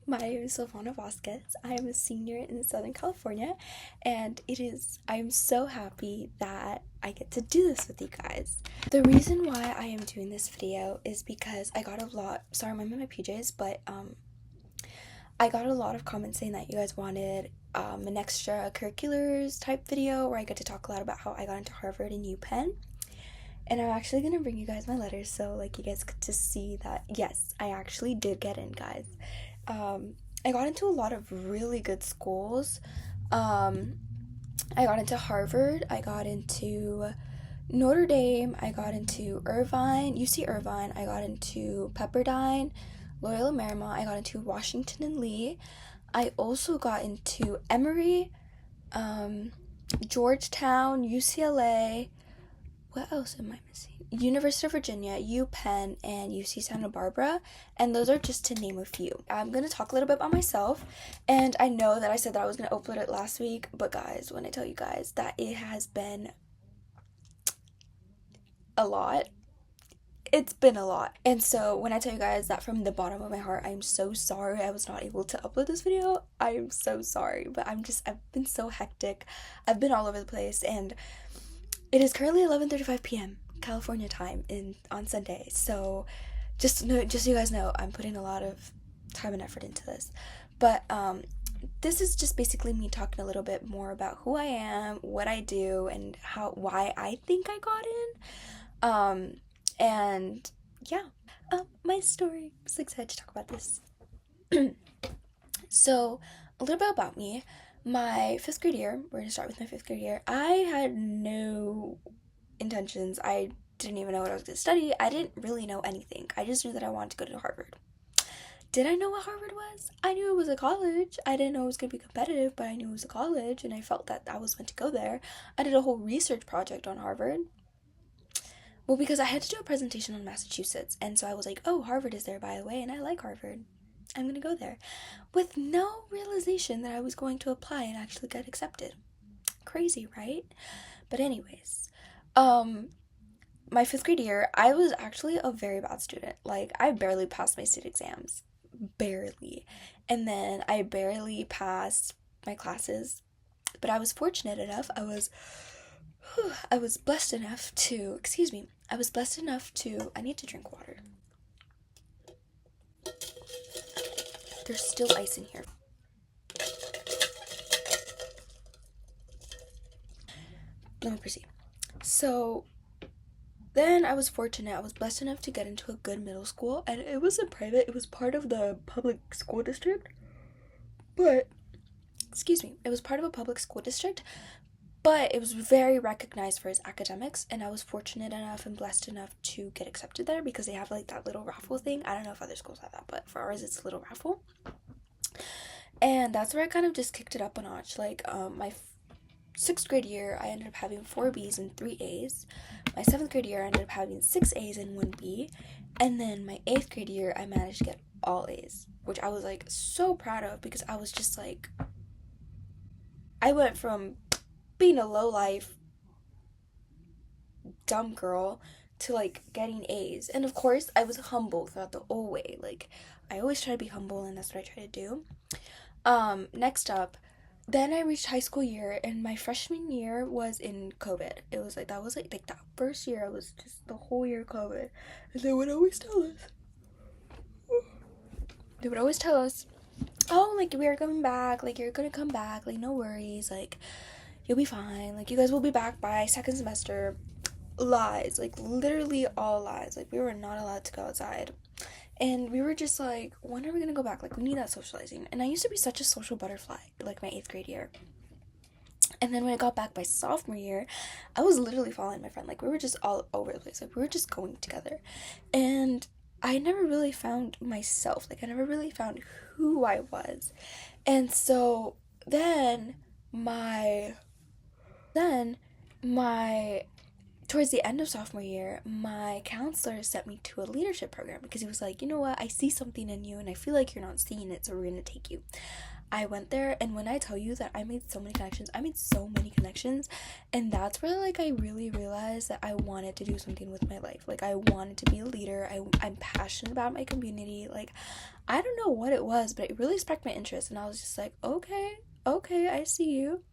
my name is Silvana Vasquez. I am a senior in Southern California, and I'm so happy that I get to do this with you guys. The reason why I am doing this video is because I got a lot, sorry I'm in my PJs, but I got a lot of comments saying that you guys wanted an extracurriculars type video where I get to talk a lot about how I got into Harvard and UPenn. And I'm actually going to bring you guys my letters so, like, you guys get to see that, yes, I actually did get in, guys. I got into a lot of really good schools. I got into Harvard. I got into Notre Dame. I got into UC Irvine. I got into Pepperdine, Loyola Marymount. I got into Washington and Lee. I also got into Emory, Georgetown, UCLA. What else am I missing? University of Virginia, UPenn, and UC Santa Barbara, and those are just to name a few. I'm going to talk a little bit about myself, and I know that I said that I was going to upload it last week, but guys, when I tell you guys that it has been a lot, it's been a lot. And so when I tell you guys that from the bottom of my heart, I'm so sorry I was not able to upload this video. I am so sorry, but I've been so hectic. I've been all over the place, and it is currently 11:35 p.m. California time on Sunday, so just so you guys know, I'm putting a lot of time and effort into this. But this is just basically me talking a little bit more about who I am, what I do, and why I think I got in. And yeah, my story. I'm so excited to talk about this. So a little bit about me. My 5th grade year, we're going to start with my 5th grade year, I had no intentions. I didn't even know what I was going to study. I didn't really know anything. I just knew that I wanted to go to Harvard. Did I know what Harvard was? I knew it was a college. I didn't know it was going to be competitive, but I knew it was a college, and I felt that I was meant to go there. I did a whole research project on Harvard. Well, because I had to do a presentation on Massachusetts, and so I was like, oh, Harvard is there, by the way, and I like Harvard. I'm going to go there, with no realization that I was going to apply and actually get accepted. Crazy, right? But anyways, my 5th grade year, I was actually a very bad student. Like, I barely passed my state exams. Barely. And then I barely passed my classes. But I was fortunate enough, I was blessed enough to, I need to drink water. There's still ice in here. Let me proceed. So then I was blessed enough to get into a good middle school, and it wasn't private, it was part of the public school district, but it was part of a public school district, but it was very recognized for its academics, and I was fortunate enough and blessed enough to get accepted there because they have like that little raffle thing. I don't know if other schools have that, but for ours it's a little raffle. And that's where I kind of just kicked it up a notch. Like, my 6th grade year, I ended up having 4 B's and 3 A's. My 7th grade year, I ended up having 6 A's and 1 B. And then my 8th grade year, I managed to get all A's, which I was like so proud of because I was just like, I went from being a low-life dumb girl to like getting A's. And of course, I was humble throughout the whole way. Like, I always try to be humble, and that's what I try to do. Next up, then I reached high school year, and my freshman year was in COVID. It was like, that was like that first year, I was just the whole year COVID. And they would always tell us, oh, like, we are coming back, like, you're gonna come back, like, no worries, like, you'll be fine, like, you guys will be back by 2nd semester. Lies, like, literally all lies. Like, we were not allowed to go outside. And we were just like, when are we gonna go back? Like, we need that socializing. And I used to be such a social butterfly, like, my 8th grade year. And then when I got back by sophomore year, I was literally following my friend. Like, we were just all over the place. Like, we were just going together. And I never really found myself. Like, I never really found who I was. And so then towards the end of sophomore year, my counselor sent me to a leadership program because he was like, you know what, I see something in you and I feel like you're not seeing it, so we're going to take you. I went there, and when I tell you that I made so many connections, I made so many connections, and that's where, like, I really realized that I wanted to do something with my life. Like, I wanted to be a leader. I'm passionate about my community. Like, I don't know what it was, but it really sparked my interest, and I was just like, okay, I see you.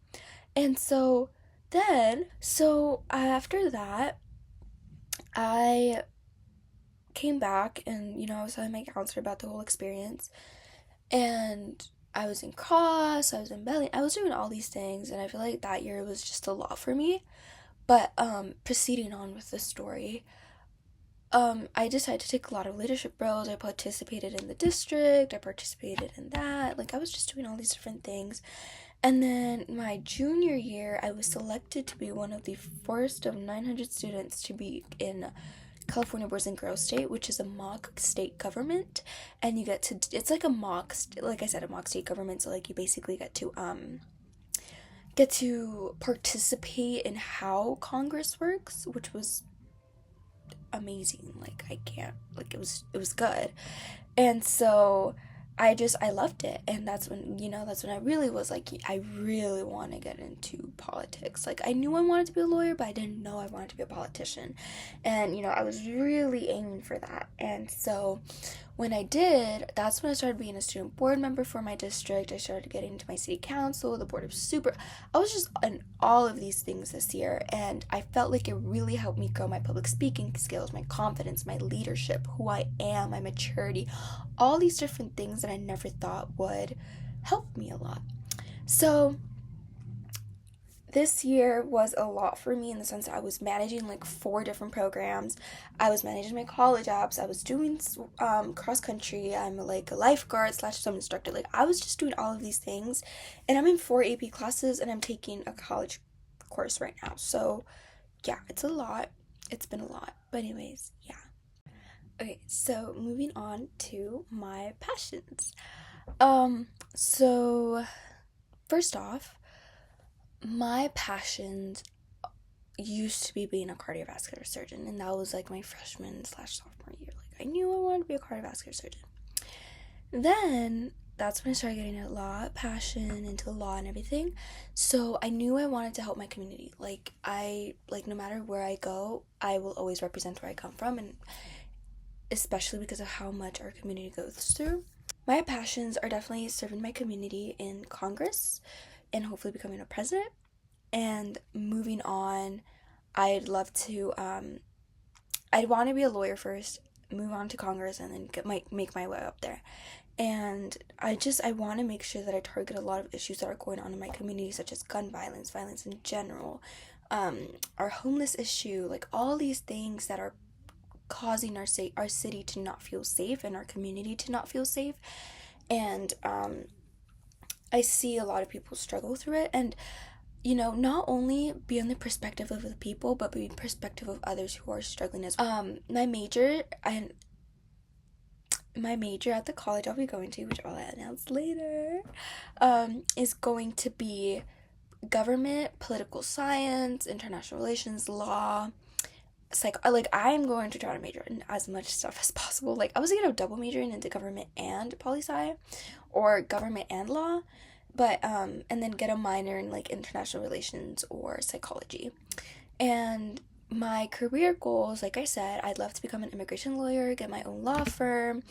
And so after that, I came back, and, I was telling my counselor about the whole experience, and I was in cross, I was in belly, I was doing all these things, and I feel like that year was just a lot for me. But proceeding on with the story, I decided to take a lot of leadership roles. I participated in the district, I participated in that. Like, I was just doing all these different things. And then my junior year, I was selected to be one of the first of 900 students to be in California Boys and Girls State, which is a mock state government. And you get to, it's like a mock, like I said, a mock state government. So, like, you basically get to participate in how Congress works, which was amazing. Like, I can't, like, it was good. And so I loved it. And that's when I really was like, I really want to get into politics. Like, I knew I wanted to be a lawyer, but I didn't know I wanted to be a politician. And I was really aiming for that. And so when I did, that's when I started being a student board member for my district. I started getting into my city council, the board of super. I was just in all of these things this year, and I felt like it really helped me grow my public speaking skills, my confidence, my leadership, who I am, my maturity, all these different things that I never thought would help me a lot. So this year was a lot for me in the sense that I was managing like 4 different programs. I was managing my college apps. I was doing cross country. I'm like a lifeguard slash swim instructor. Like, I was just doing all of these things, and I'm in 4 AP classes, and I'm taking a college course right now. So yeah, it's a lot. It's been a lot. But anyways, yeah. Okay, so moving on to my passions. So first off, my passions used to be being a cardiovascular surgeon, and that was like my freshman slash sophomore year. Like, I knew I wanted to be a cardiovascular surgeon. Then that's when I started getting a lot passion into law and everything. So I knew I wanted to help my community. Like, no matter where I go, I will always represent where I come from, and especially because of how much our community goes through. My passions are definitely serving my community in Congress and hopefully becoming a president. And moving on, I'd love to, I'd want to be a lawyer first, move on to Congress, and then make my way up there. And I want to make sure that I target a lot of issues that are going on in my community, such as gun violence, violence in general, our homeless issue, like all these things that are causing our city to not feel safe and our community to not feel safe. And I see a lot of people struggle through it, and not only be on the perspective of the people, but be perspective of others who are struggling as well. My major at the college I'll be going to, which I'll announce later, is going to be government, political science, international relations, law, I'm going to try to major in as much stuff as possible. Like, I was thinking of double majoring into government and poli-sci, or government and law, but and then get a minor in like international relations or psychology. And my career goals, like I said, I'd love to become an immigration lawyer, get my own law firm,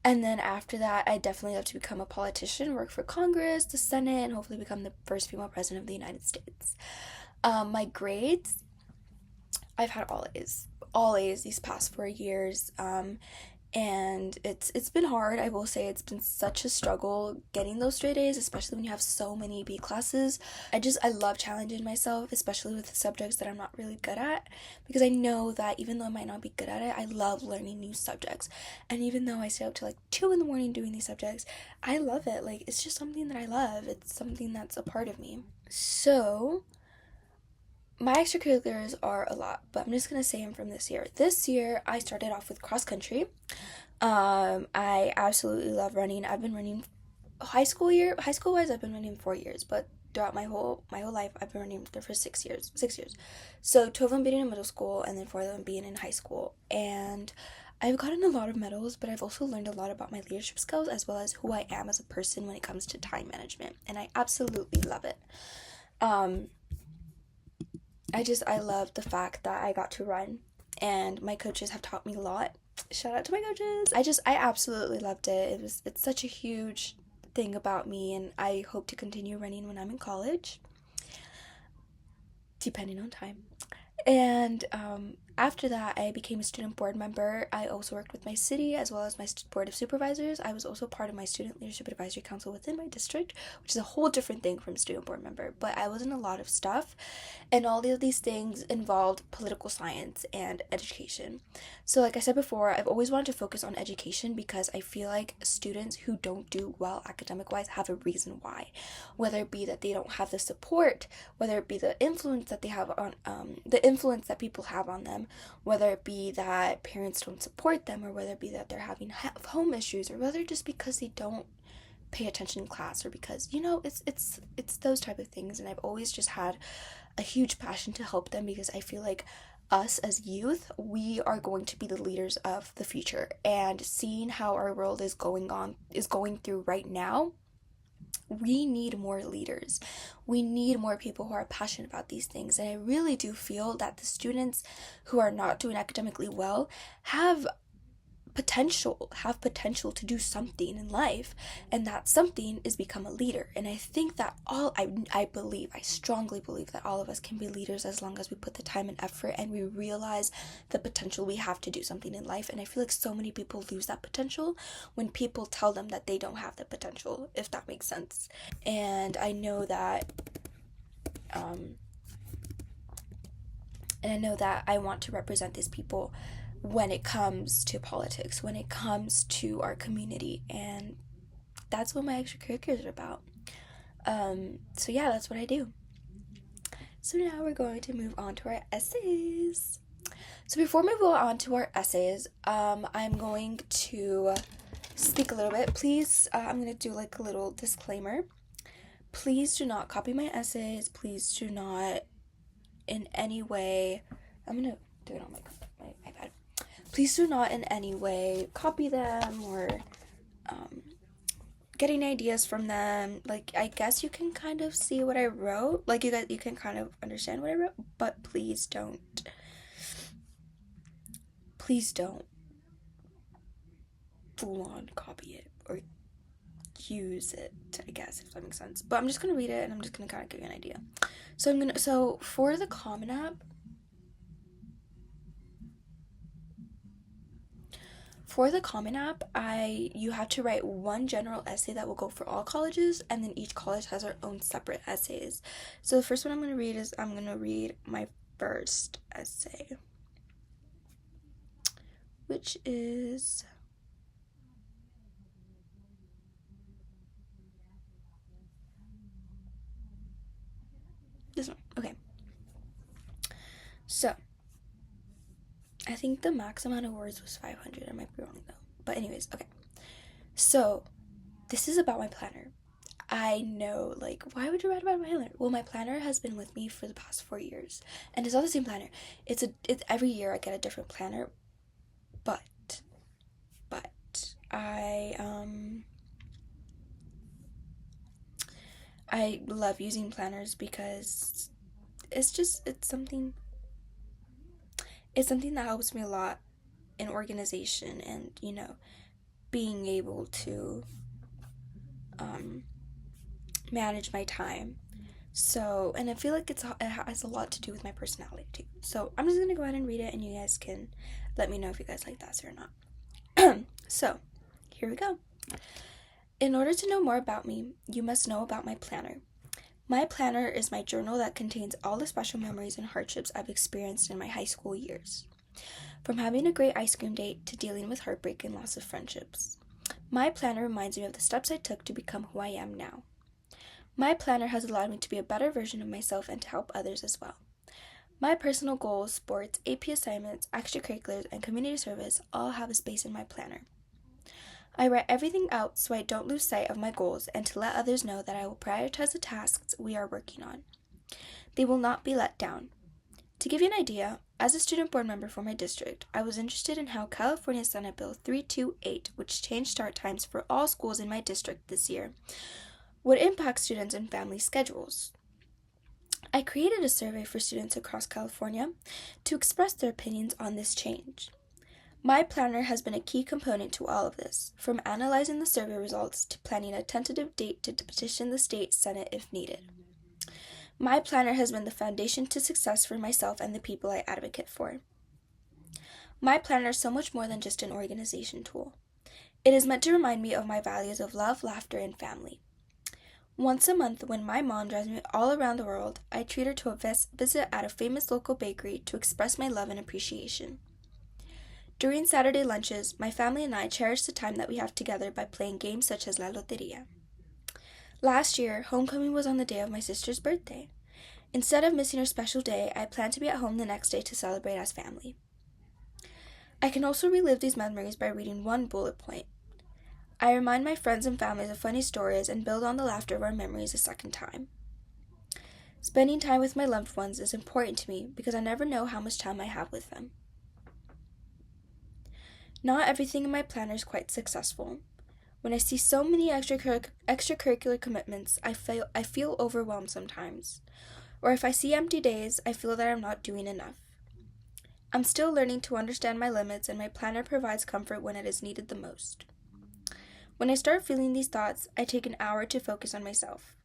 and then after that, I'd definitely love to become a politician, work for Congress, the Senate, and hopefully become the first female president of the United States. My grades, I've had all A's these past 4 years, and it's been hard. I will say it's been such a struggle getting those straight A's, especially when you have so many B classes. I love challenging myself, especially with the subjects that I'm not really good at, because I know that even though I might not be good at it, I love learning new subjects. And even though I stay up till like 2 in the morning doing these subjects, I love it. Like, it's just something that I love. It's something that's a part of me. So my extracurriculars are a lot, but I'm just going to say them from this year. This year, I started off with cross country. I absolutely love running. I've been running high school wise, I've been running 4 years, but throughout my whole life, I've been running there for 6 years. So 2 of them being in middle school, and then 4 of them being in high school. And I've gotten a lot of medals, but I've also learned a lot about my leadership skills as well as who I am as a person when it comes to time management, and I absolutely love it. Um, I love the fact that I got to run, and my coaches have taught me a lot. Shout out to my coaches. I absolutely loved it. It's such a huge thing about me, and I hope to continue running when I'm in college, depending on time. And after that, I became a student board member. I also worked with my city as well as my board of supervisors. I was also part of my student leadership advisory council within my district, which is a whole different thing from student board member. But I was in a lot of stuff, and all of these things involved political science and education. So, like I said before, I've always wanted to focus on education because I feel like students who don't do well academic wise have a reason why, whether it be that they don't have the support, whether it be the influence that they have on the influence that people have on them, whether it be that parents don't support them, or whether it be that they're having home issues, or whether just because they don't pay attention in class, or because it's those type of things. And I've always just had a huge passion to help them because I feel like us as youth, we are going to be the leaders of the future, and seeing how our world is going through right now, we need more leaders. We need more people who are passionate about these things. And I really do feel that the students who are not doing academically well have potential to do something in life, and that something is become a leader. And I think that I strongly believe that all of us can be leaders as long as we put the time and effort and we realize the potential we have to do something in life. And I feel like so many people lose that potential when people tell them that they don't have the potential, if that makes sense. And I know that I want to represent these people when it comes to politics, when it comes to our community, and that's what my extracurriculars are about. So yeah, that's what I do. So now we're going to move on to our essays. So before we go on to our essays, I'm going to speak a little bit. Please, I'm going to do like a little disclaimer. Please do not copy my essays. Please do not in any way, I'm going to do it on my iPad. Please do not in any way copy them or getting ideas from them. Like, I guess you can kind of see what I wrote. Like, you can kind of understand what I wrote, but please don't full on copy it or use it, I guess, if that makes sense. But I'm just gonna read it and I'm just gonna kind of give you an idea. So for the Common App, you have to write one general essay that will go for all colleges, and then each college has their own separate essays. So the first one I'm going to read my first essay, which is this one. Okay. So I think the max amount of words was 500. I might be wrong though. But anyways, okay. So this is about my planner. I know, like, why would you write about my planner? Well, my planner has been with me for the past 4 years, and it's not the same planner. It's every year I get a different planner, but I love using planners because it's something that helps me a lot in organization and, being able to manage my time. So, and I feel like it has a lot to do with my personality too. So I'm just gonna go ahead and read it, and you guys can let me know if you guys like that or not. So here we go. In order to know more about me, you must know about my planner. My planner is my journal that contains all the special memories and hardships I've experienced in my high school years. From having a great ice cream date to dealing with heartbreak and loss of friendships. My planner reminds me of the steps I took to become who I am now. My planner has allowed me to be a better version of myself and to help others as well. My personal goals, sports, AP assignments, extracurriculars, and community service all have a space in my planner. I write everything out so I don't lose sight of my goals and to let others know that I will prioritize the tasks we are working on. They will not be let down. To give you an idea, As a student board member for my district, I was interested in how California Senate Bill 328, which changed start times for all schools in my district this year, would impact students and family schedules. I created a survey for students across California to express their opinions on this change. My planner has been a key component to all of this, from analyzing the survey results to planning a tentative date to petition the state Senate if needed. My planner has been the foundation to success for myself and the people I advocate for. My planner is so much more than just an organization tool. It is meant to remind me of my values of love, laughter, and family. Once a month, when my mom drives me all around the world, I treat her to a visit at a famous local bakery to express my love and appreciation. During Saturday lunches, my family and I cherish the time that we have together by playing games such as La Loteria. Last year, homecoming was on the day of my sister's birthday. Instead of missing her special day, I plan to be at home the next day to celebrate as family. I can also relive these memories by reading one bullet point. I remind my friends and families of funny stories and build on the laughter of our memories a second time. Spending time with my loved ones is important to me because I never know how much time I have with them. Not everything in my planner is quite successful. When I see so many extracurricular commitments, I feel overwhelmed sometimes. Or if I see empty days, I feel that I'm not doing enough. I'm still learning to understand my limits, and my planner provides comfort when it is needed the most. When I start feeling these thoughts, I take an hour to focus on myself.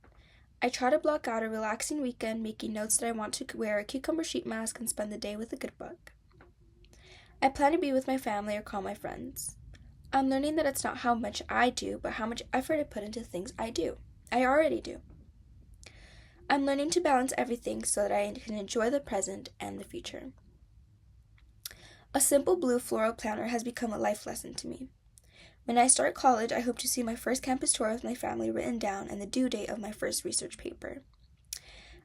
I try to block out a relaxing weekend, making notes that I want to wear a cucumber sheet mask and spend the day with a good book. I plan to be with my family or call my friends. I'm learning that it's not how much I do, but how much effort I put into things I already do. I'm learning to balance everything so that I can enjoy the present and the future. A simple blue floral planner has become a life lesson to me. When I start college, I hope to see my first campus tour with my family written down and the due date of my first research paper.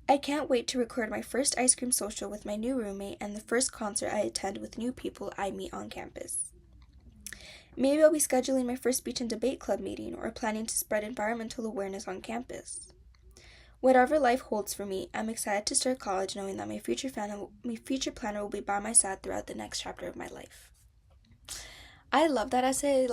I can't wait to record my first ice cream social with my new roommate and the first concert I attend with new people I meet on campus. Maybe I'll be scheduling my first speech and debate club meeting or planning to spread environmental awareness on campus. Whatever life holds for me, I'm excited to start college knowing that my future planner will be by my side throughout the next chapter of my life. I love that essay.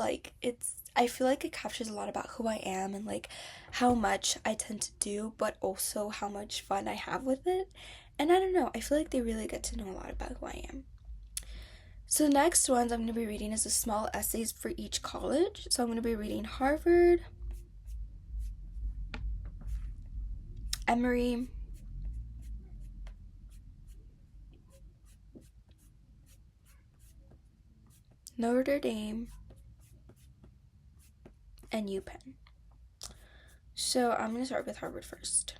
I feel like it captures a lot about who I am and how much I tend to do, but also how much fun I have with it. And I don't know, I feel like they really get to know a lot about who I am. So the next ones I'm going to be reading is the small essays for each college. So I'm going to be reading Harvard, Emory, Notre Dame, and UPenn. So I'm going to start with Harvard first.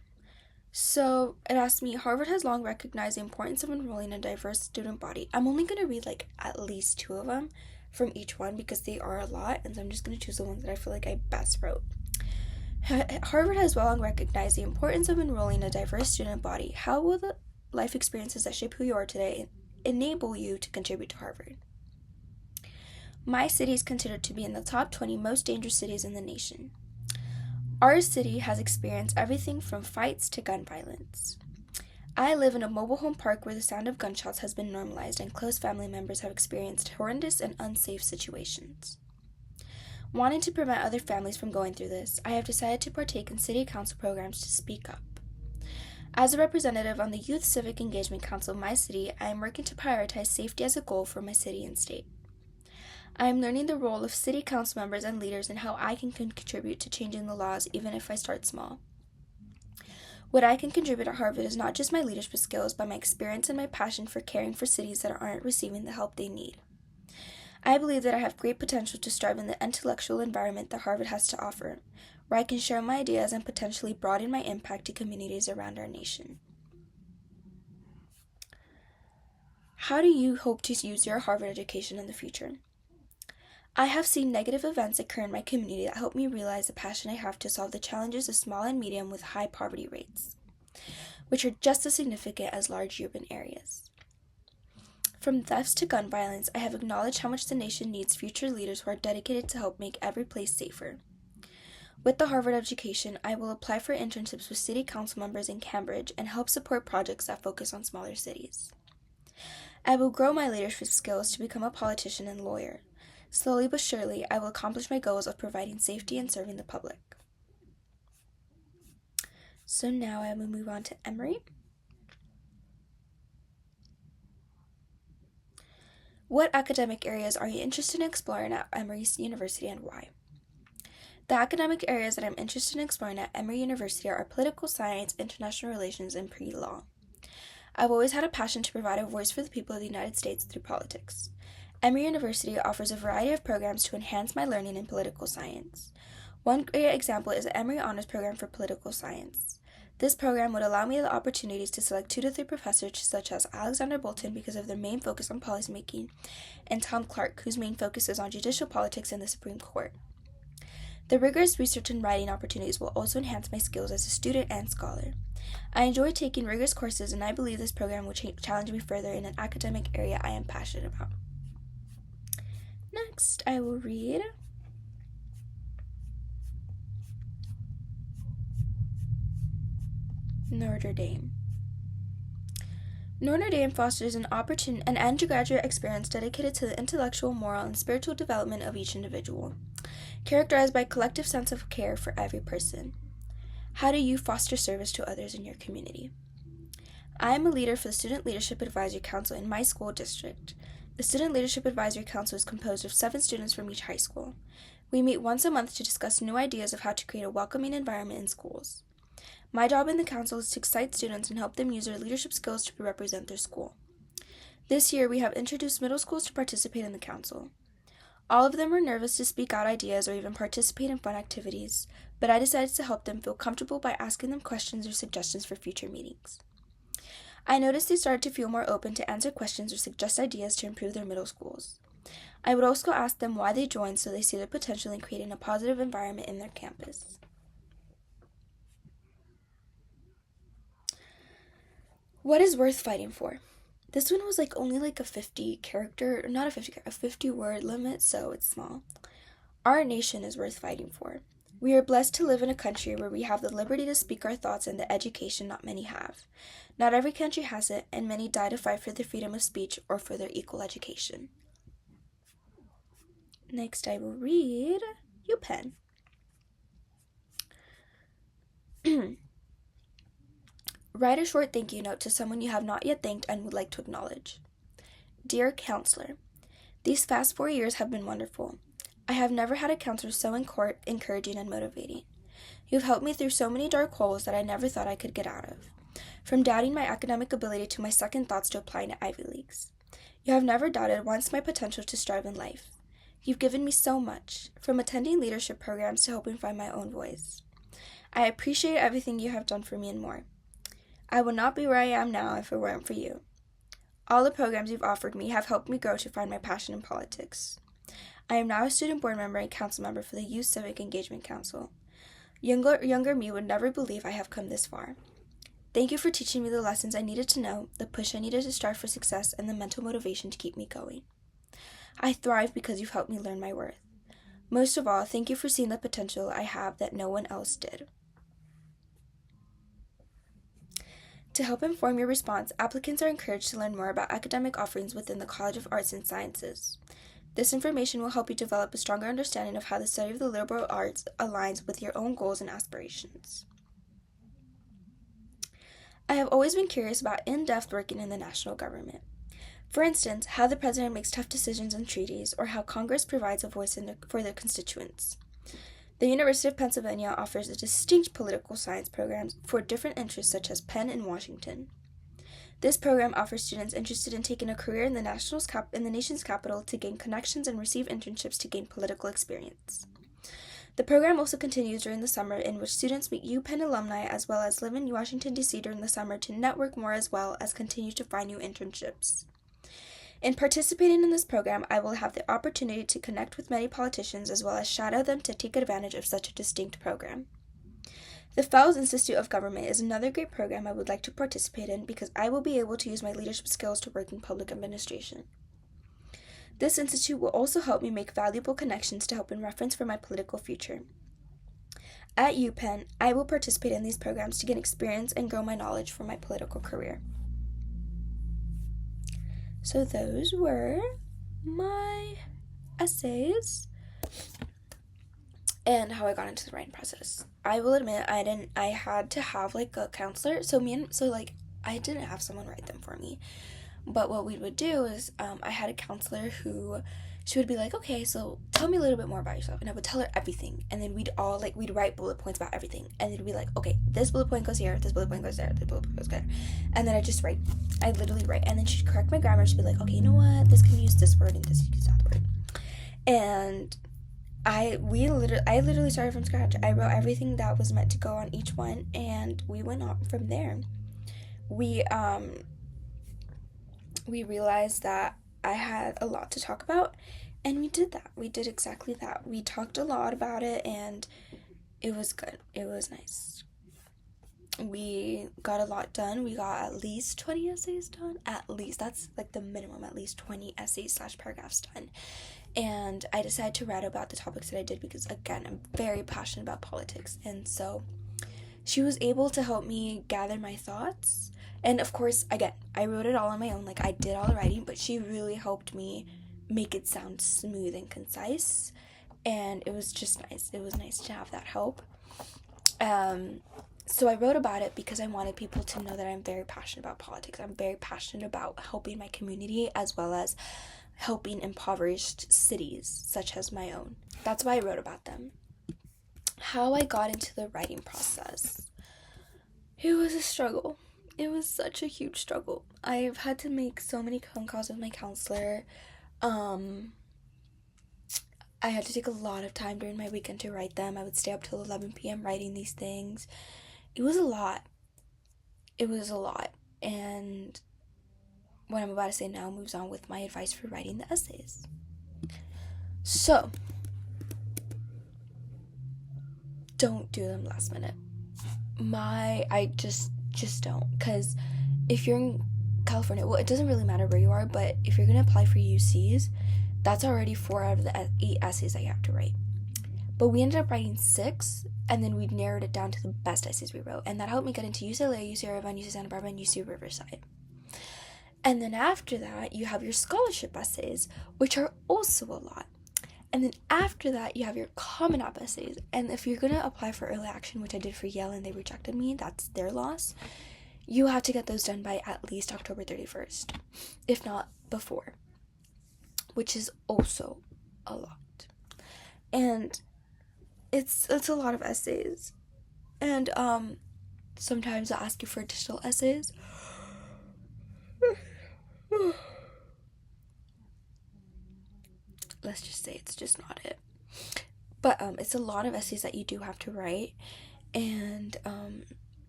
So it asked me, Harvard has long recognized the importance of enrolling a diverse student body. I'm only going to read at least 2 of them from each one because they are a lot, and so I'm just going to choose the ones that I feel like I best wrote. Harvard has long recognized the importance of enrolling a diverse student body. How will the life experiences that shape who you are today enable you to contribute to Harvard? My city is considered to be in the top 20 most dangerous cities in the nation. Our city has experienced everything from fights to gun violence. I live in a mobile home park where the sound of gunshots has been normalized and close family members have experienced horrendous and unsafe situations. Wanting to prevent other families from going through this, I have decided to partake in city council programs to speak up. As a representative on the Youth Civic Engagement Council of my city, I am working to prioritize safety as a goal for my city and state. I am learning the role of city council members and leaders and how I can contribute to changing the laws even if I start small. What I can contribute at Harvard is not just my leadership skills, but my experience and my passion for caring for cities that aren't receiving the help they need. I believe that I have great potential to strive in the intellectual environment that Harvard has to offer, where I can share my ideas and potentially broaden my impact to communities around our nation. How do you hope to use your Harvard education in the future? I have seen negative events occur in my community that help me realize the passion I have to solve the challenges of small and medium with high poverty rates, which are just as significant as large urban areas. From thefts to gun violence, I have acknowledged how much the nation needs future leaders who are dedicated to help make every place safer. With the Harvard education, I will apply for internships with city council members in Cambridge and help support projects that focus on smaller cities. I will grow my leadership skills to become a politician and lawyer. Slowly but surely, I will accomplish my goals of providing safety and serving the public. So now I will move on to Emory. What academic areas are you interested in exploring at Emory University and why? The academic areas that I'm interested in exploring at Emory University are political science, international relations, and pre-law. I've always had a passion to provide a voice for the people of the United States through politics. Emory University offers a variety of programs to enhance my learning in political science. One great example is the Emory Honors Program for Political Science. This program would allow me the opportunities to select 2 to 3 professors such as Alexander Bolton because of their main focus on policymaking, and Tom Clark, whose main focus is on judicial politics and the Supreme Court. The rigorous research and writing opportunities will also enhance my skills as a student and scholar. I enjoy taking rigorous courses, and I believe this program will challenge me further in an academic area I am passionate about. Next, I will read Notre Dame. Notre Dame fosters an undergraduate experience dedicated to the intellectual, moral, and spiritual development of each individual, characterized by a collective sense of care for every person. How do you foster service to others in your community? I am a leader for the Student Leadership Advisory Council in my school district. The Student Leadership Advisory Council is composed of 7 students from each high school. We meet once a month to discuss new ideas of how to create a welcoming environment in schools. My job in the council is to excite students and help them use their leadership skills to represent their school. This year, we have introduced middle schools to participate in the council. All of them were nervous to speak out ideas or even participate in fun activities, but I decided to help them feel comfortable by asking them questions or suggestions for future meetings. I noticed they started to feel more open to answer questions or suggest ideas to improve their middle schools. I would also ask them why they joined so they see their potential in creating a positive environment in their campus. What is worth fighting for? This one was only a 50 word limit, so it's small. Our nation is worth fighting for. We are blessed to live in a country where we have the liberty to speak our thoughts and the education not many have. Not every country has it, and many die to fight for their freedom of speech or for their equal education. Next, I will read UPenn. Write a short thank you note to someone you have not yet thanked and would like to acknowledge. Dear Counselor, these past 4 years have been wonderful. I have never had a counselor so encouraging and motivating. You have helped me through so many dark holes that I never thought I could get out of. From doubting my academic ability to my second thoughts to applying to Ivy Leagues. You have never doubted once my potential to strive in life. You've given me so much, from attending leadership programs to helping find my own voice. I appreciate everything you have done for me and more. I would not be where I am now if it weren't for you. All the programs you've offered me have helped me grow to find my passion in politics. I am now a student board member and council member for the Youth Civic Engagement Council. Younger me would never believe I have come this far. Thank you for teaching me the lessons I needed to know, the push I needed to strive for success, and the mental motivation to keep me going. I thrive because you've helped me learn my worth. Most of all, thank you for seeing the potential I have that no one else did. To help inform your response, applicants are encouraged to learn more about academic offerings within the College of Arts and Sciences. This information will help you develop a stronger understanding of how the study of the liberal arts aligns with your own goals and aspirations. I have always been curious about in-depth working in the national government. For instance, how the president makes tough decisions on treaties, or how Congress provides a voice for their constituents. The University of Pennsylvania offers a distinct political science program for different interests such as Penn and Washington. This program offers students interested in taking a career in the nation's capital to gain connections and receive internships to gain political experience. The program also continues during the summer, in which students meet UPenn alumni as well as live in Washington, D.C. during the summer to network more as well as continue to find new internships. In participating in this program, I will have the opportunity to connect with many politicians as well as shadow them to take advantage of such a distinct program. The Fellows Institute of Government is another great program I would like to participate in because I will be able to use my leadership skills to work in public administration. This institute will also help me make valuable connections to help in reference for my political future. At UPenn, I will participate in these programs to gain experience and grow my knowledge for my political career. So those were my essays and how I got into the writing process. I will admit I had to have like a counselor. I didn't have someone write them for me. But what we would do is I had a counselor who she would be like, okay, so tell me a little bit more about yourself. And I would tell her everything. And then we'd write bullet points about everything. And it'd be like, okay, this bullet point goes here, this bullet point goes there, this bullet point goes there. And then I'd literally write. And then she'd correct my grammar. She'd be like, okay, you know what? This can use this word and this can use that word. And I literally started from scratch. I wrote everything that was meant to go on each one. And we went on from there. We realized that I had a lot to talk about, and we did that. We did exactly that. We talked a lot about it, and it was good. It was nice. We got a lot done. We got at least 20 essays done. At least. That's like the minimum, at least 20 essays / paragraphs done. And I decided to write about the topics that I did because, again, I'm very passionate about politics. And so she was able to help me gather my thoughts. And of course, again, I wrote it all on my own. Like, I did all the writing, but she really helped me make it sound smooth and concise. And it was just nice. It was nice to have that help. So I wrote about it because I wanted people to know that I'm very passionate about politics. I'm very passionate about helping my community as well as helping impoverished cities such as my own. That's why I wrote about them. How I got into the writing process. It was a struggle. It was such a huge struggle. I've had to make so many phone calls with my counselor. I had to take a lot of time during my weekend to write them. I would stay up till 11 p.m. writing these things. It was a lot. And what I'm about to say now moves on with my advice for writing the essays. So, don't do them last minute. I just don't, because if you're in California, well, it doesn't really matter where you are, but if you're going to apply for UCs, that's already 4 out of the 8 essays that you have to write. But we ended up writing 6, and then we narrowed it down to the best essays we wrote, and that helped me get into UCLA, UC Irvine, UC Santa Barbara, and UC Riverside. And then after that, you have your scholarship essays, which are also a lot. And then after that, you have your Common App essays. And if you're going to apply for early action, which I did for Yale and they rejected me, that's their loss, you have to get those done by at least October 31st, if not before, which is also a lot. And it's a lot of essays. And sometimes they'll ask you for additional essays. Let's just say it's just not it. But it's a lot of essays that you do have to write, and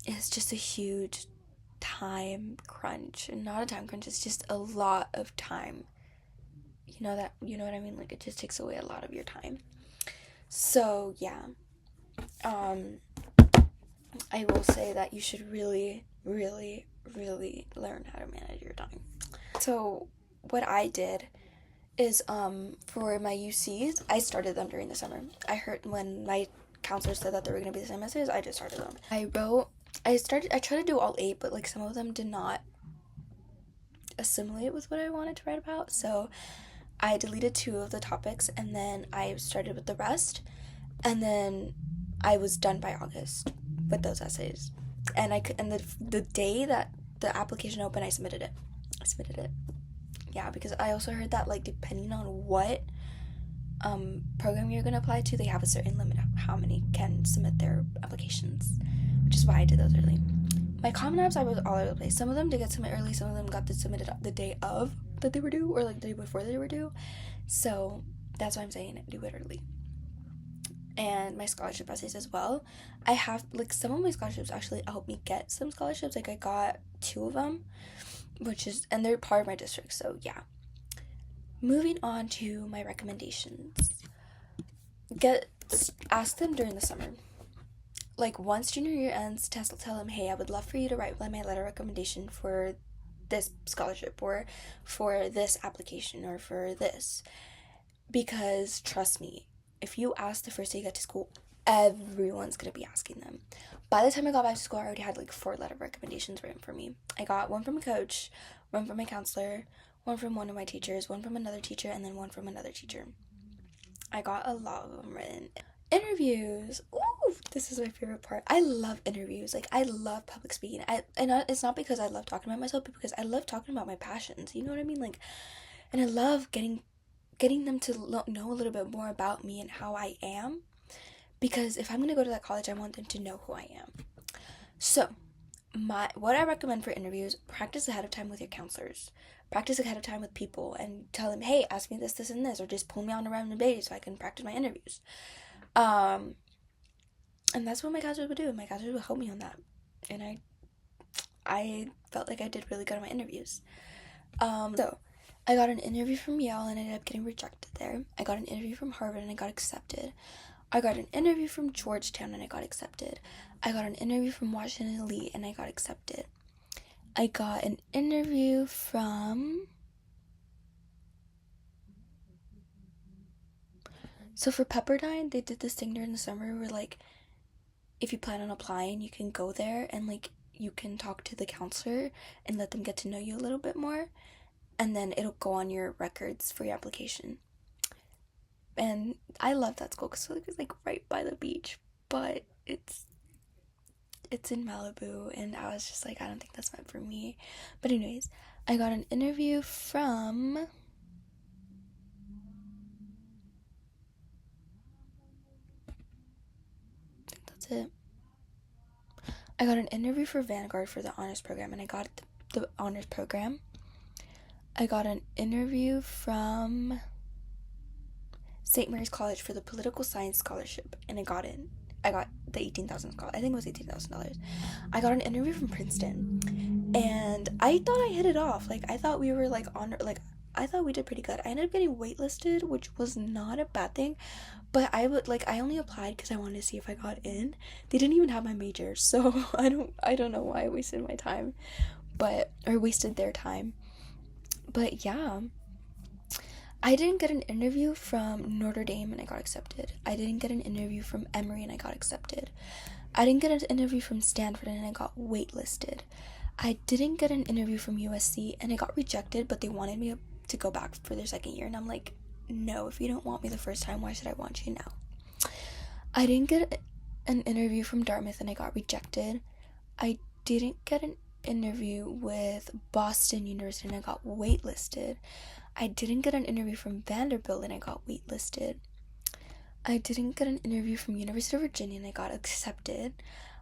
it's just a huge time crunch. And not a time crunch, it's just a lot of time. You know what I mean? Like, it just takes away a lot of your time. So yeah. I will say that you should really, really, really learn how to manage your time. So what I did is for my UCs, I started them during the summer. I heard when my counselor said that they were going to be the same essays, I just started them. I tried to do all 8, but like some of them did not assimilate with what I wanted to write about, so I deleted 2 of the topics, and then I started with the rest, and then I was done by August with those essays. And the day that the application opened, I submitted it. Yeah, because I also heard that, like, depending on what program you're going to apply to, they have a certain limit of how many can submit their applications, which is why I did those early. My Common Apps, I was all over the place. Some of them did get submitted early, some of them got submitted the day of that they were due, or like the day before they were due. So that's why I'm saying do it early. And my scholarship essays as well. I have, like, some of my scholarships actually helped me get some scholarships. Like, I got 2 of them, and they're part of my district, so yeah. Moving on to my recommendations. Ask them during the summer. Like, once junior year ends, tell them, hey, I would love for you to write my letter of recommendation for this scholarship, or for this application, or for this. Because, trust me, if you ask the first day you get to school, everyone's going to be asking them. By the time I got back to school, I already had like 4 letter recommendations written for me. I got one from a coach, one from my counselor, one from one of my teachers, one from another teacher, and then one from another teacher. I got a lot of them written. Interviews. Ooh, this is my favorite part. I love interviews. Like, I love public speaking. It's not because I love talking about myself, but because I love talking about my passions. You know what I mean? Like, and I love getting them to know a little bit more about me and how I am. Because if I'm going to go to that college, I want them to know who I am. So, what I recommend for interviews, practice ahead of time with your counselors. Practice ahead of time with people and tell them, hey, ask me this, this, and this, or just pull me on a random day so I can practice my interviews. And that's what my counselors would do. My counselors would help me on that. And I felt like I did really good on my interviews. So I got an interview from Yale and I ended up getting rejected there. I got an interview from Harvard and I got accepted. I got an interview from Georgetown and I got accepted. I got an interview from Washington Elite and I got accepted. I got an interview from... So for Pepperdine, they did this thing during the summer where, like, if you plan on applying, you can go there and, like, you can talk to the counselor and let them get to know you a little bit more. And then it'll go on your records for your application. And I love that school because it's, like, right by the beach. But it's in Malibu, and I was just like, I don't think that's meant for me. But anyways, I got an interview from... I think that's it. I got an interview for Vanguard for the honors program, and I got the honors program. I got an interview from St. Mary's College for the political science scholarship, and I got in. I got the $18,000 scholarship. I think it was $18,000. I got an interview from Princeton, and I thought I hit it off. Like, I thought we were, like, I thought we did pretty good. I ended up getting waitlisted, which was not a bad thing, but I only applied because I wanted to see if I got in. They didn't even have my major, so I don't know why I wasted my time, or wasted their time. But yeah, I didn't get an interview from Notre Dame and I got accepted. I didn't get an interview from Emory and I got accepted. I didn't get an interview from Stanford and I got waitlisted. I didn't get an interview from USC and I got rejected, but they wanted me to go back for their second year, and I'm like, no, if you don't want me the first time, why should I want you now? I didn't get an interview from Dartmouth and I got rejected. I didn't get an interview with Boston University and I got waitlisted. I didn't get an interview from Vanderbilt and I got waitlisted. I didn't get an interview from University of Virginia and I got accepted.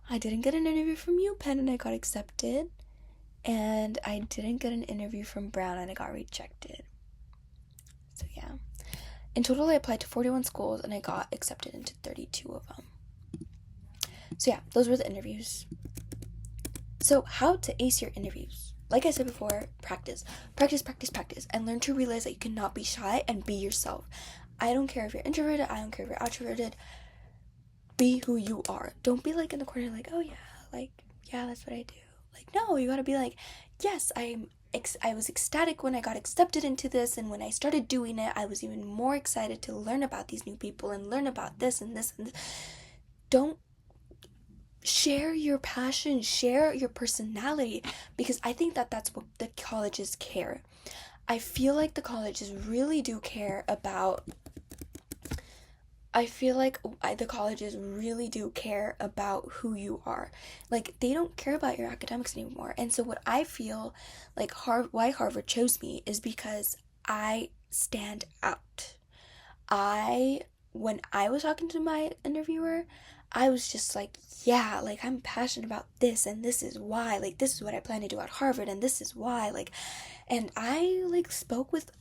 I didn't get an interview from UPenn and I got accepted. And I didn't get an interview from Brown and I got rejected. So yeah. In total, I applied to 41 schools and I got accepted into 32 of them. So yeah, those were the interviews. So how to ace your interviews? Like I said before, practice, and learn to realize that you cannot be shy and be yourself. I don't care if you're introverted, I don't care if you're extroverted. Be who you are. Don't be like in the corner like, oh yeah, that's what I do. Like, no, you gotta be like, yes, I was ecstatic when I got accepted into this, and when I started doing it, I was even more excited to learn about these new people and learn about this and this and this. Don't share your passion, share your personality, because I think that's what the colleges care. I feel like the colleges really do care about who you are. Like, they don't care about your academics anymore. And so what I feel like why Harvard chose me is because I stand out. When I was talking to my interviewer, I was just like, yeah, like, I'm passionate about this, and this is why, like, this is what I plan to do at Harvard, and this is why, like, and I, like, spoke with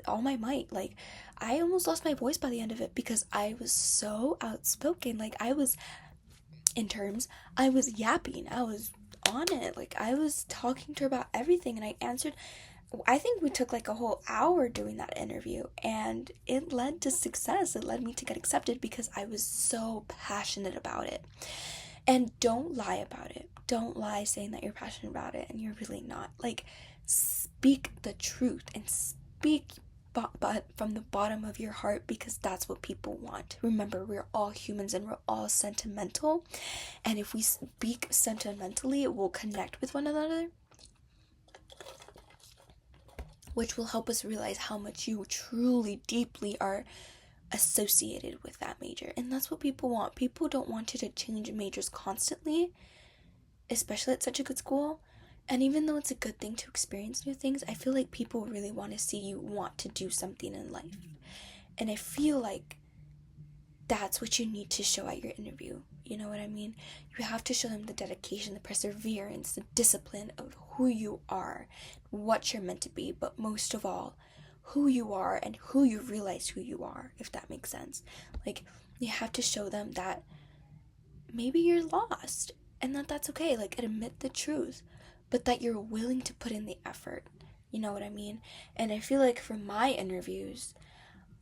all my might. Like, I almost lost my voice by the end of it because I was so outspoken. Like, I was yapping, I was on it, like, I was talking to her about everything, and I answered. I think we took like a whole hour doing that interview, and it led to success. It led me to get accepted because I was so passionate about it. And don't lie about it. Don't lie saying that you're passionate about it and you're really not. Like, speak the truth and speak but from the bottom of your heart, because that's what people want. Remember, we're all humans and we're all sentimental. And if we speak sentimentally, it will connect with one another. which will help us realize how much you truly, deeply are associated with that major. And that's what people want. People don't want you to change majors constantly, especially at such a good school. And even though it's a good thing to experience new things, I feel like people really want to see you want to do something in life. And I feel like that's what you need to show at your interview. You know what I mean? You have to show them the dedication, the perseverance, the discipline of who you are, what you're meant to be, but most of all, who you are and who you realize who you are, if that makes sense. Like, you have to show them that maybe you're lost and that's okay. Like, admit the truth, but that you're willing to put in the effort. You know what I mean? And I feel like for my interviews,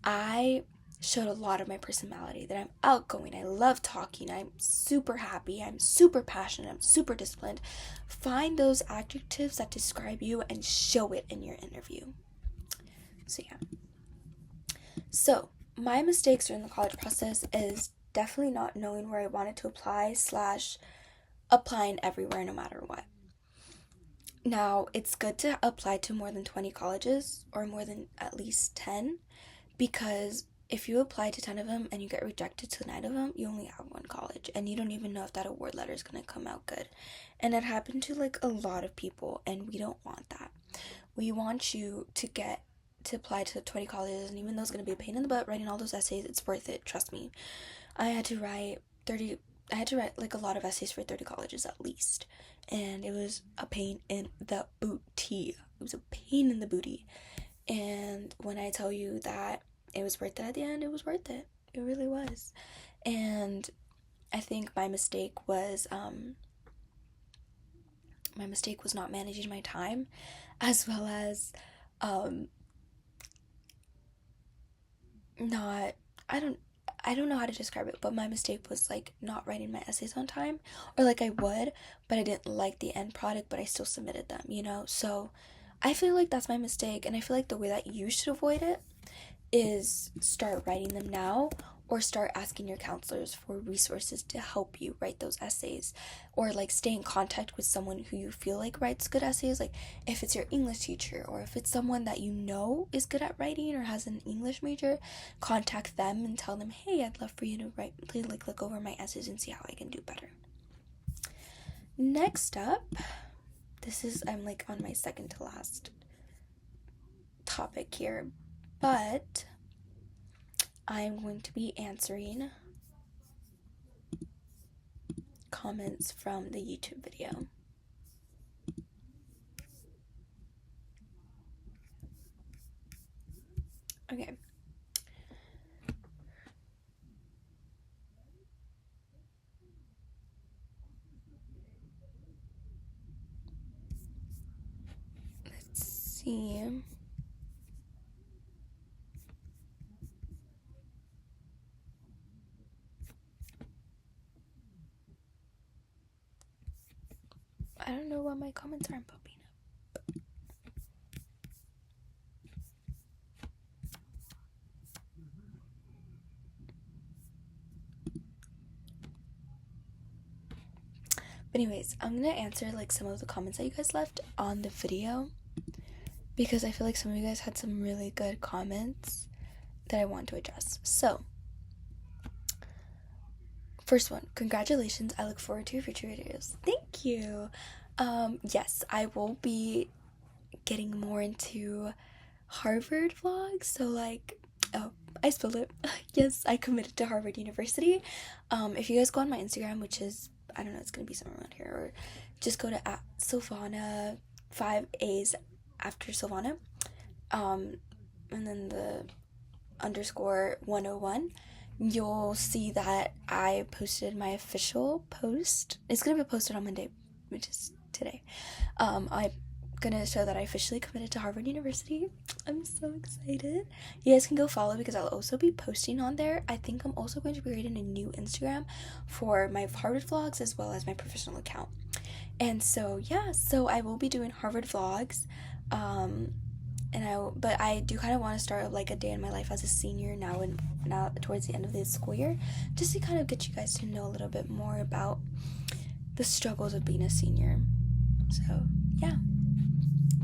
I showed a lot of my personality, that I'm outgoing, I love talking, I'm super happy, I'm super passionate, I'm super disciplined. Find those adjectives that describe you and show it in your interview. So yeah. So my mistakes during the college process is definitely not knowing where I wanted to apply / applying everywhere no matter what. Now, it's good to apply to more than 20 colleges or more than at least 10, because if you apply to 10 of them and you get rejected to 9 of them, you only have one college and you don't even know if that award letter is going to come out good. And it happened to like a lot of people, and we don't want that. We want you to apply to 20 colleges, and even though it's going to be a pain in the butt writing all those essays, it's worth it, trust me. I had to write like a lot of essays for 30 colleges at least, and it was a pain in the booty. It was a pain in the booty. And when I tell you that it was worth it at the end, it was worth it. It really was. And I think my mistake was not managing my time, as well as I don't know how to describe it, but my mistake was like not writing my essays on time, or like I would, but I didn't like the end product, but I still submitted them, you know? So I feel like that's my mistake, and I feel like the way that you should avoid it is start writing them now, or start asking your counselors for resources to help you write those essays, or like stay in contact with someone who you feel like writes good essays. Like if it's your English teacher, or if it's someone that you know is good at writing or has an English major, contact them and tell them, hey, I'd love for you to write, please like look over my essays and see how I can do better. Next up, I'm like on my second to last topic here, but I'm going to be answering comments from the YouTube video. Okay. Let's see. I don't know why my comments aren't popping up. But anyways, I'm gonna answer like some of the comments that you guys left on the video, because I feel like some of you guys had some really good comments that I want to address. So, first one, congratulations. I look forward to your future videos. Thank you. Yes, I will be getting more into Harvard vlogs. So like, oh, I spilled it. Yes, I committed to Harvard University. If you guys go on my Instagram, which is, I don't know, it's gonna be somewhere around here, or just go to @Silvana, 5 A's after Silvana, and then the _101. You'll see that I posted my official post. It's gonna be posted on Monday, which is today. I'm gonna show that I officially committed to Harvard University. I'm so excited. You guys can go follow, because I'll also be posting on there. I think I'm also going to be creating a new Instagram for my Harvard vlogs as well as my professional account. And so yeah, so I will be doing Harvard vlogs. But I do kind of want to start like a day in my life as a senior now towards the end of this school year, just to kind of get you guys to know a little bit more about the struggles of being a senior. So yeah,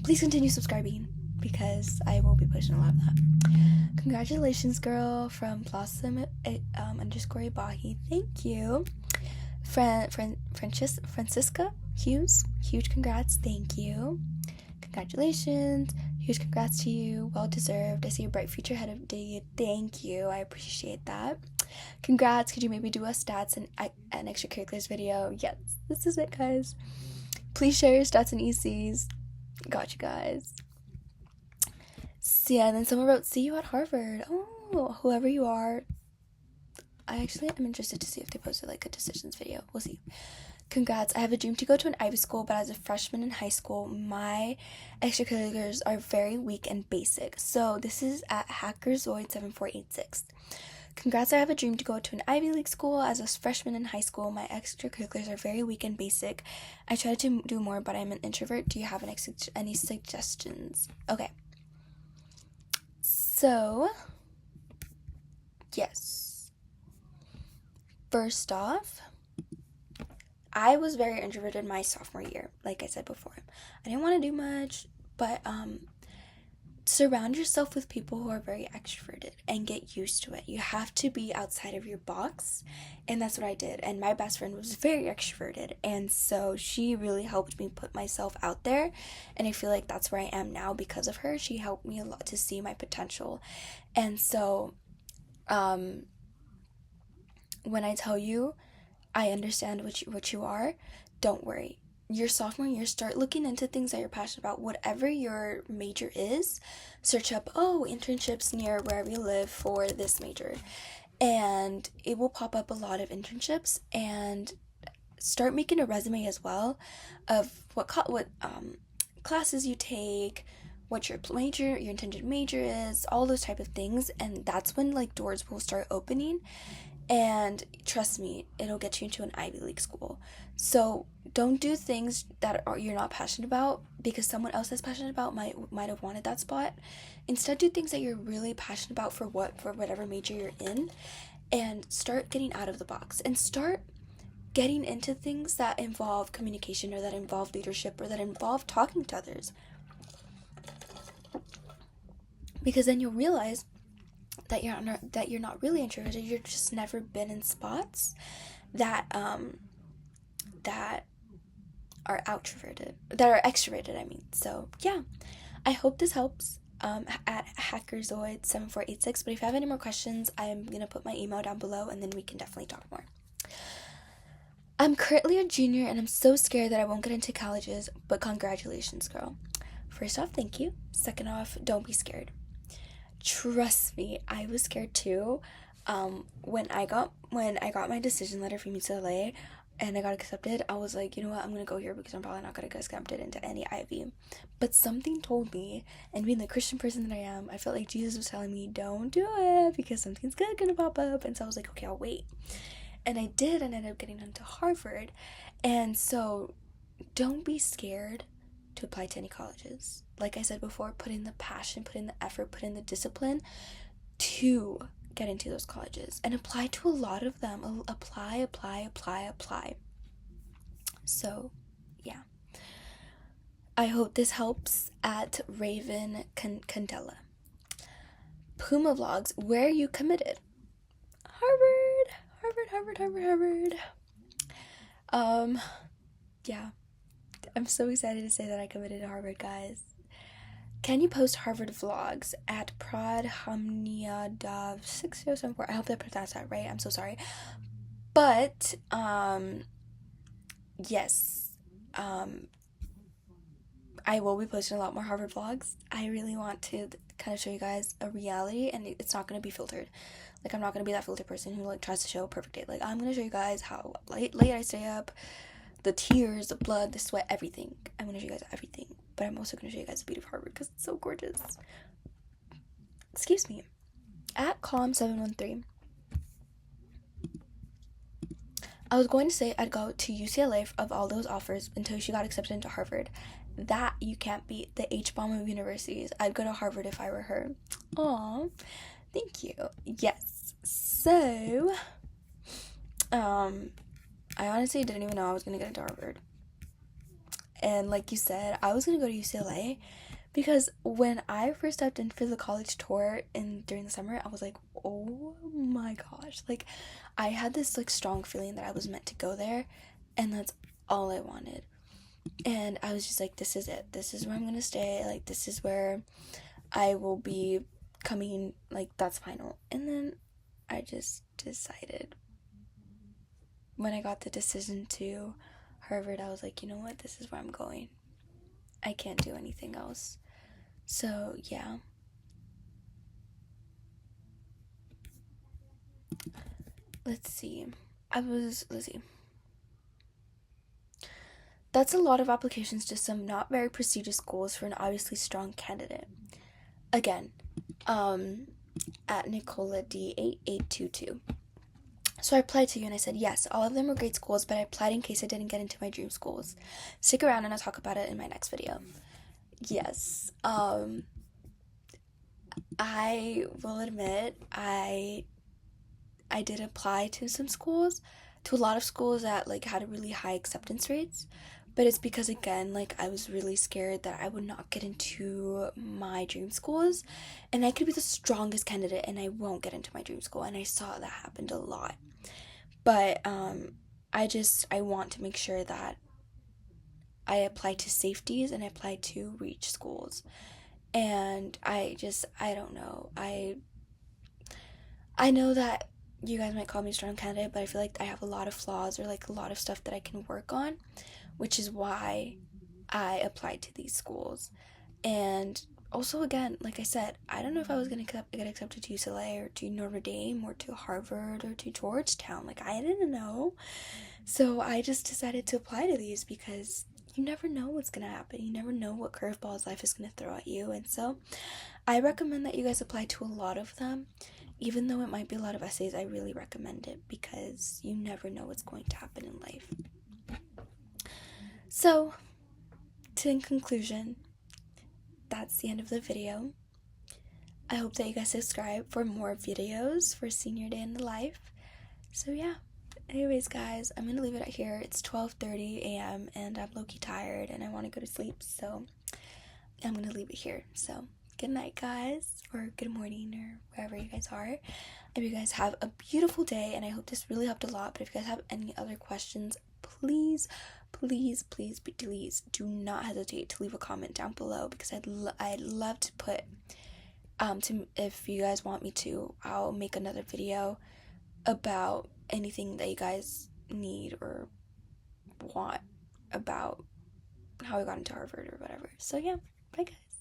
please continue subscribing, because I will be posting a lot of that. Congratulations, girl, from Blossom underscore Ibahi. Thank you. Francisca Hughes. Huge congrats. Thank you. Congratulations. Huge congrats to you. Well deserved. I see a bright future ahead of you. Thank you. I appreciate that. Congrats. Could you maybe do a stats and an extracurriculars video? Yes. This is it, guys. Please share your stats and ECs. Got you guys. So yeah, and then someone wrote, see you at Harvard. Oh, whoever you are. I actually am interested to see if they posted like a decisions video. We'll see. Congrats. I have a dream to go to an Ivy school, but as a freshman in high school, my extracurriculars are very weak and basic. So this is at Hackerzoid7486. Congrats. I have a dream to go to an Ivy League school. As a freshman in high school, my extracurriculars are very weak and basic. I try to do more, but I'm an introvert. Do you have any suggestions? Okay. So, yes. First off, I was very introverted my sophomore year, like I said before. I didn't want to do much, but surround yourself with people who are very extroverted and get used to it. You have to be outside of your box, and that's what I did. And my best friend was very extroverted, and so she really helped me put myself out there, and I feel like that's where I am now because of her. She helped me a lot to see my potential. And so when I tell you I understand what you are, don't worry. Your sophomore year, start looking into things that you're passionate about. Whatever your major is, search up, internships near wherever you live for this major. And it will pop up a lot of internships, and start making a resume as well of what classes you take, what your intended major is, all those type of things. And that's when like doors will start opening. And trust me, it'll get you into an Ivy League school. So don't do things that you're not passionate about because someone else that's passionate about might have wanted that spot. Instead, do things that you're really passionate about for whatever major you're in, and start getting out of the box and start getting into things that involve communication, or that involve leadership, or that involve talking to others. Because then you'll realize that you're not really introverted. You're just never been in spots that are extroverted. I mean, so yeah, I hope this helps. At Hackerzoid7486. But if you have any more questions, I'm gonna put my email down below, and then we can definitely talk more. I'm currently a junior, and I'm so scared that I won't get into colleges. But congratulations, girl. First off, thank you. Second off, don't be scared. Trust me, I was scared too. When I got my decision letter from UCLA and I got accepted, I was like, you know what, I'm gonna go here because I'm probably not gonna get accepted into any Ivy. But something told me, and being the Christian person that I am, I felt like Jesus was telling me, don't do it because something's good gonna pop up. And so I was like, okay, I'll wait. And I did, and ended up getting into Harvard. And so don't be scared to apply to any colleges. Like I said before, put in the passion, put in the effort, put in the discipline to get into those colleges, and apply to a lot of them. Apply. So yeah, I hope this helps. At Raven Candela. Puma Vlogs, where are you committed? Harvard. Yeah, I'm so excited to say that I committed to Harvard, guys. Can you post Harvard vlogs at Pradhamniadav6074? I hope I pronounced that right. I'm so sorry. But, yes. I will be posting a lot more Harvard vlogs. I really want to kind of show you guys a reality, and it's not going to be filtered. Like, I'm not going to be that filtered person who, like, tries to show a perfect day. Like, I'm going to show you guys how late I stay up, the tears, the blood, the sweat, everything. I'm going to show you guys everything. But I'm also going to show you guys the beauty of Harvard because it's so gorgeous. Excuse me. At Calm713. I was going to say I'd go to UCLA of all those offers until she got accepted into Harvard. That you can't beat, the H-bomb of universities. I'd go to Harvard if I were her. Aw, thank you. Yes. So, I honestly didn't even know I was going to get into Harvard. And like you said, I was going to go to UCLA, Because when I first stepped in for the college tour during the summer, I was like, oh my gosh. Like, I had this like strong feeling that I was meant to go there, and that's all I wanted. And I was just like, this is it. This is where I'm gonna stay. Like, this is where I will be coming. Like, that's final. And then I just decided, when I got the decision to Harvard, I was like, you know what? This is where I'm going. I can't do anything else. So, yeah. Let's see. Let's see. That's a lot of applications to some not very prestigious schools for an obviously strong candidate. Again, at Nicola D8822. So I applied to you and I said, yes, all of them were great schools, but I applied in case I didn't get into my dream schools. Stick around and I'll talk about it in my next video. Yes. I will admit, I did apply to some schools, to a lot of schools that like had really high acceptance rates, but it's because, again, like, I was really scared that I would not get into my dream schools, and I could be the strongest candidate and I won't get into my dream school, and I saw that happened a lot. But I want to make sure that I apply to safeties and I apply to reach schools. And I don't know. I know that you guys might call me a strong candidate, but I feel like I have a lot of flaws, or like a lot of stuff that I can work on, which is why I applied to these schools. And also, again, like I said, I don't know if I was going to get accepted to UCLA or to Notre Dame or to Harvard or to Georgetown. Like, I didn't know. So I just decided to apply to these because you never know what's going to happen. You never know what curveballs life is going to throw at you. And so I recommend that you guys apply to a lot of them. Even though it might be a lot of essays, I really recommend it because you never know what's going to happen in life. So, in conclusion, that's the end of the video. I hope that you guys subscribe for more videos for senior day in the life. So yeah, anyways guys, I'm gonna leave it at here. It's 12:30 a.m. and I'm low-key tired and I want to go to sleep, so I'm gonna leave it here. So good night guys, or good morning, or wherever you guys are. If you guys have a beautiful day, and I hope this really helped a lot. But if you guys have any other questions, please do not hesitate to leave a comment down below, because I'd love to put if you guys want me to, I'll make another video about anything that you guys need or want about how I got into Harvard or whatever. So yeah, bye guys.